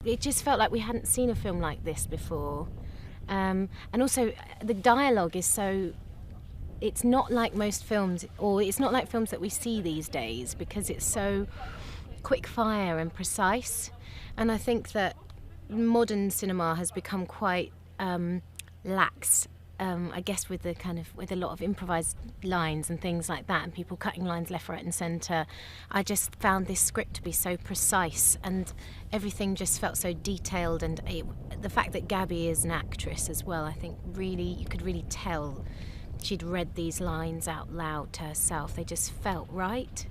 it just felt like we hadn't seen a film like this before. And also the dialogue is so, it's not like most films, or it's not like films that we see these days, because it's so quick fire and precise. And I think that modern cinema has become quite lax, I guess, with a lot of improvised lines and things like that, and people cutting lines left, right and centre. I just found this script to be so precise, and everything just felt so detailed, and the fact that Gabby is an actress as well, I think really, you could really tell she'd read these lines out loud to herself. They just felt right.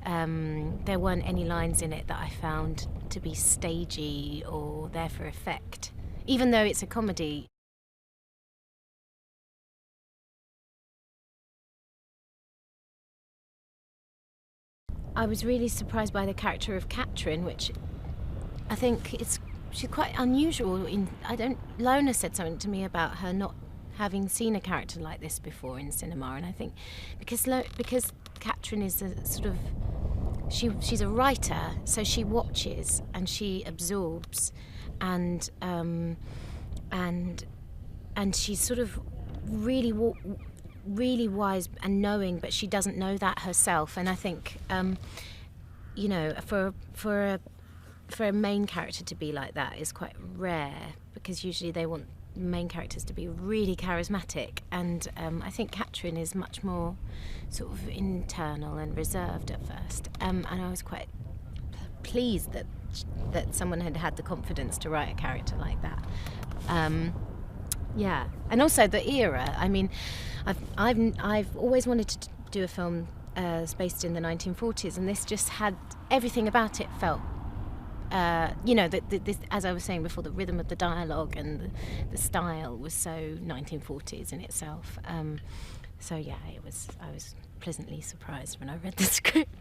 There weren't any lines in it that I found to be stagey or there for effect, even though it's a comedy. I was really surprised by the character of Katrin, which I think she's quite unusual. Lona said something to me about her not having seen a character like this before in cinema, and I think because Katrin is a sort of, she's a writer, so she watches and she absorbs, and she's sort of really wise and knowing, but she doesn't know that herself. And I think for a main character to be like that is quite rare, because usually they want main characters to be really charismatic, and I think Katrin is much more sort of internal and reserved at first, and I was quite pleased that someone had the confidence to write a character like that. Yeah, and also the era. I mean, I've always wanted to do a film based in the 1940s, and this just had everything about it. Felt, this, as I was saying before, the rhythm of the dialogue and the style was so 1940s in itself. So yeah, I was pleasantly surprised when I read the script.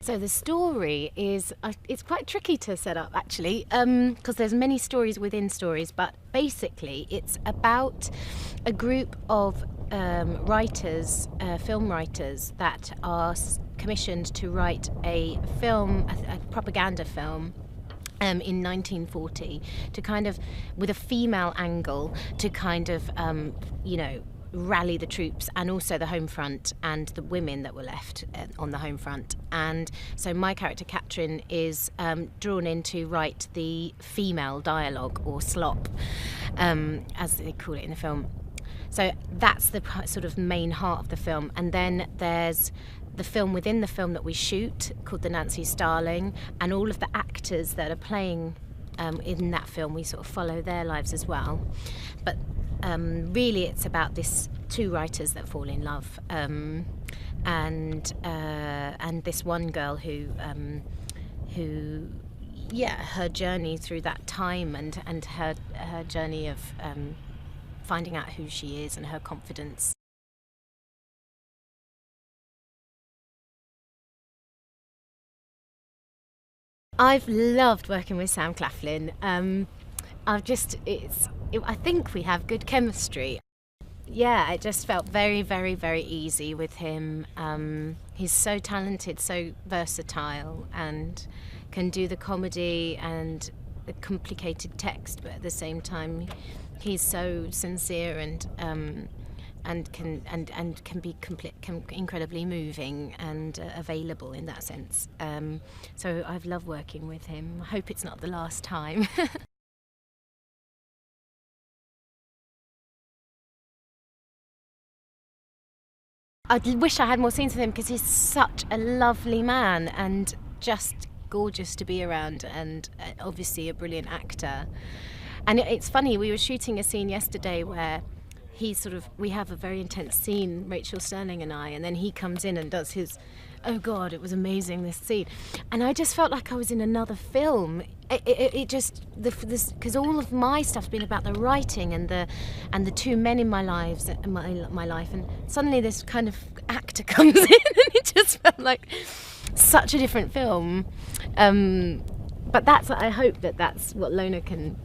So the story is, it's quite tricky to set up actually, because there's many stories within stories, but basically it's about a group of writers, film writers, that are commissioned to write a film, a propaganda film, in 1940, to kind of, with a female angle, to kind of, rally the troops and also the home front and the women that were left on the home front. And so my character Katrin is drawn in to write the female dialogue, or slop, as they call it in the film. So that's the sort of main heart of the film. And then there's the film within the film that we shoot, called The Nancy Starling, and all of the actors that are playing in that film, we sort of follow their lives as well. But really it's about this two writers that fall in love, and this one girl who her journey through that time, and her journey of finding out who she is and her confidence. I've loved working with Sam Claflin. I think we have good chemistry. Yeah, it just felt very, very, very easy with him. He's so talented, so versatile, and can do the comedy and the complicated text, but at the same time, he's so sincere and can be incredibly moving and available in that sense. So I've loved working with him. I hope it's not the last time. I wish I had more scenes with him, because he's such a lovely man and just gorgeous to be around, and obviously a brilliant actor. And it's funny, we were shooting a scene yesterday where we have a very intense scene, Rachel Sterling and I, and then he comes in and does his, oh God, it was amazing, this scene. And I just felt like I was in another film. Because all of my stuff's been about the writing and the two men in my life, and suddenly this kind of actor comes in, and it just felt like such a different film. But I hope that's what Lona can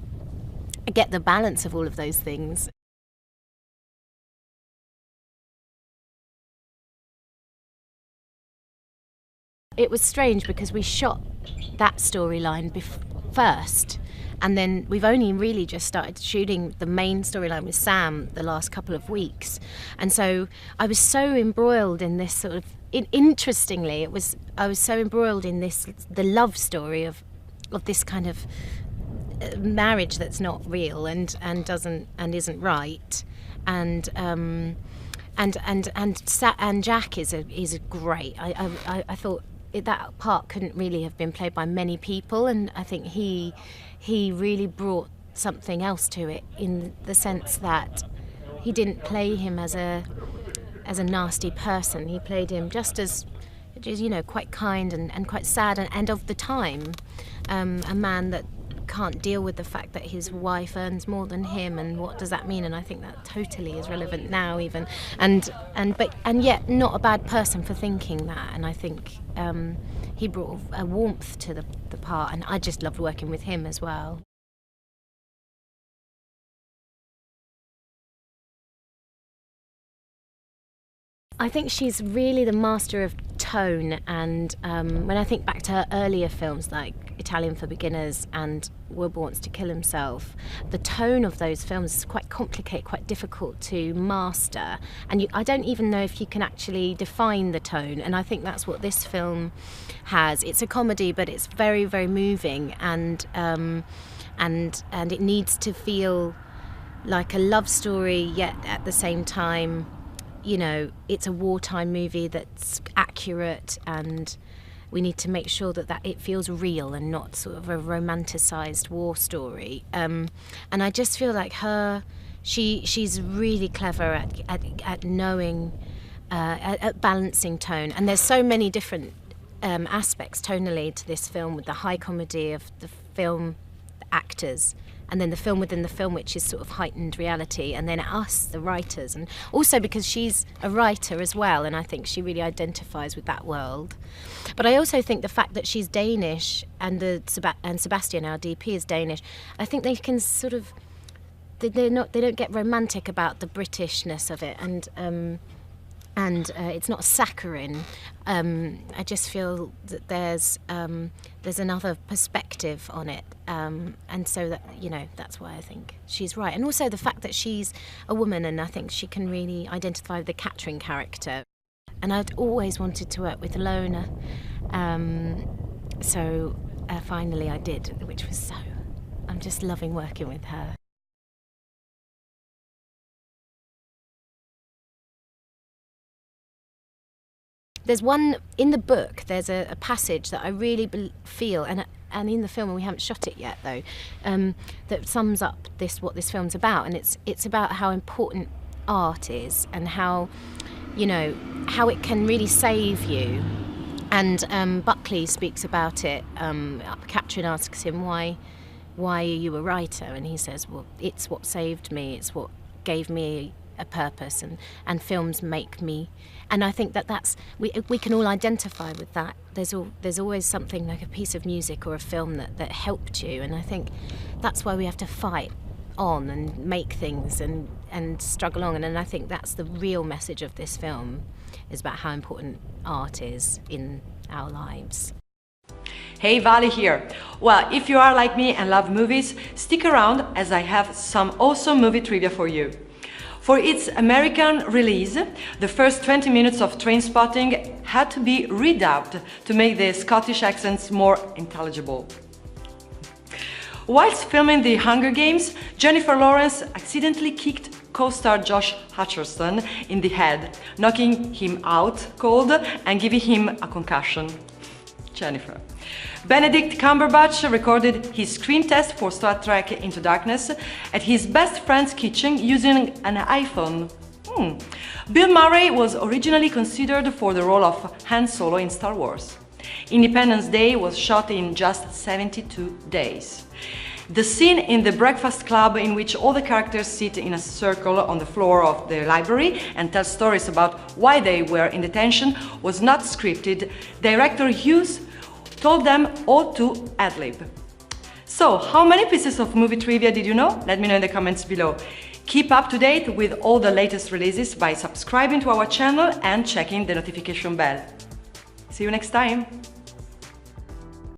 get, the balance of all of those things. it was strange because we shot that storyline first, and then we've only really just started shooting the main storyline with Sam the last couple of weeks, and so I was so embroiled in this sort of. Interestingly, I was so embroiled in the love story of this kind of marriage that's not real and isn't right, and Jack is a great. I thought that part couldn't really have been played by many people, and I think he really brought something else to it in the sense that he didn't play him as a nasty person. He played him just as quite kind and quite sad and of the time, a man that can't deal with the fact that his wife earns more than him, and what does that mean? And I think that totally is relevant now even, and yet not a bad person for thinking that. And I think he brought a warmth to the part, and I just loved working with him as well. I think she's really the master of tone, and when I think back to her earlier films like Italian for Beginners and Wilbur Wants to Kill Himself, the tone of those films is quite complicated, quite difficult to master, and I don't even know if you can actually define the tone, and I think that's what this film has. It's a comedy, but it's very, very moving, and it needs to feel like a love story, yet at the same time, it's a wartime movie that's accurate, and we need to make sure that it feels real and not sort of a romanticized war story. And I just feel like she's really clever at knowing, at balancing tone. And there's so many different aspects tonally to this film, with the high comedy of the film, the actors, and then the film within the film, which is sort of heightened reality, and then us, the writers, and also because she's a writer as well, and I think she really identifies with that world. But I also think the fact that she's Danish and Sebastian, our DP, is Danish, I think they can sort of they don't get romantic about the Britishness of it, and it's not saccharine. I just feel that there's another perspective on it, and so that that's why I think she's right. And also the fact that she's a woman, and I think she can really identify with the Catherine character. And I'd always wanted to work with Lona, so finally I did, which was I'm just loving working with her. There's one in the book. There's a passage that I really feel, and in the film, and we haven't shot it yet though, that sums up what this film's about, and it's about how important art is, and how it can really save you. And Buckley speaks about it. Catherine asks him why are you a writer, and he says, well, it's what saved me. It's what gave me a purpose, and films make me. And I think that's we can all identify with that. There's always something like a piece of music or a film that helped you, and I think that's why we have to fight on and make things and struggle on. And I think that's the real message of this film, is about how important art is in our lives. Hey, Vali here. Well, if you are like me and love movies, stick around as I have some awesome movie trivia for you. For its American release, the first 20 minutes of Trainspotting had to be redubbed to make the Scottish accents more intelligible. Whilst filming The Hunger Games, Jennifer Lawrence accidentally kicked co-star Josh Hutcherson in the head, knocking him out cold and giving him a concussion. Jennifer. Benedict Cumberbatch recorded his screen test for Star Trek Into Darkness at his best friend's kitchen using an iPhone. Bill Murray was originally considered for the role of Han Solo in Star Wars. Independence Day was shot in just 72 days. The scene in the Breakfast Club, in which all the characters sit in a circle on the floor of the library and tell stories about why they were in detention, was not scripted. Director Hughes told them all to ad-lib. So, how many pieces of movie trivia did you know? Let me know in the comments below. Keep up to date with all the latest releases by subscribing to our channel and checking the notification bell. See See you next time!